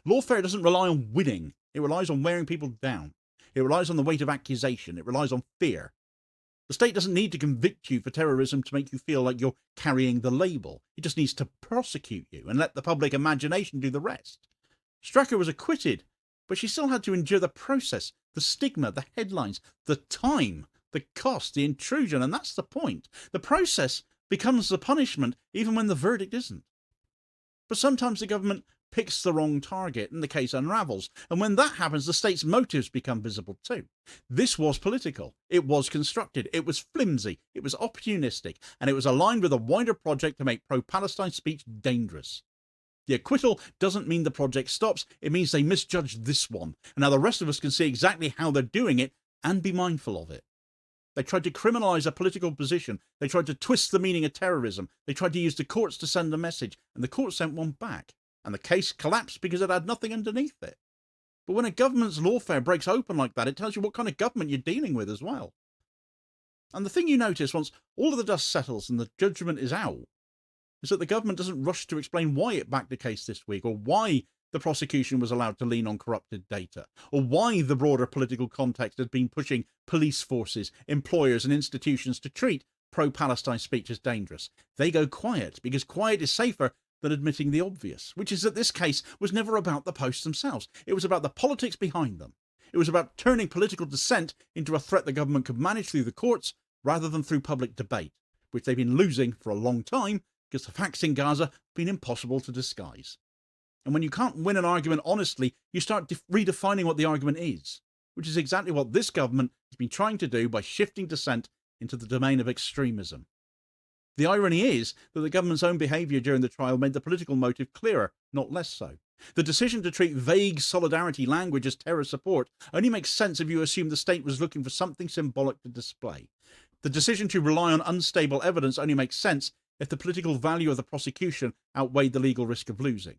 Lawfare doesn't rely on winning. It relies on wearing people down. It relies on the weight of accusation. It relies on fear. The state doesn't need to convict you for terrorism to make you feel like you're carrying the label. It just needs to prosecute you and let the public imagination do the rest. Stracker was acquitted, but she still had to endure the process, the stigma, the headlines, the time, the cost, the intrusion, and that's the point. The process becomes the punishment even when the verdict isn't. But sometimes the government picks the wrong target and the case unravels, and when that happens, the state's motives become visible too. This was political, it was constructed, it was flimsy, it was opportunistic, and it was aligned with a wider project to make pro-Palestine speech dangerous. The acquittal doesn't mean the project stops, it means they misjudged this one, and now the rest of us can see exactly how they're doing it and be mindful of it. They tried to criminalise a political position, they tried to twist the meaning of terrorism, they tried to use the courts to send a message, and the court sent one back, and the case collapsed because it had nothing underneath it. But when a government's lawfare breaks open like that, it tells you what kind of government you're dealing with as well. And the thing you notice once all of the dust settles and the judgment is out, is that the government doesn't rush to explain why it backed the case this week, or why the prosecution was allowed to lean on corrupted data, or why the broader political context has been pushing police forces, employers and institutions to treat pro-Palestine speech as dangerous. They go quiet, because quiet is safer than admitting the obvious, which is that this case was never about the posts themselves. It was about the politics behind them. It was about turning political dissent into a threat the government could manage through the courts rather than through public debate, which they've been losing for a long time because the facts in Gaza have been impossible to disguise. And when you can't win an argument honestly, you start redefining what the argument is, which is exactly what this government has been trying to do by shifting dissent into the domain of extremism. The irony is that the government's own behaviour during the trial made the political motive clearer, not less so. The decision to treat vague solidarity language as terror support only makes sense if you assume the state was looking for something symbolic to display. The decision to rely on unstable evidence only makes sense if the political value of the prosecution outweighed the legal risk of losing.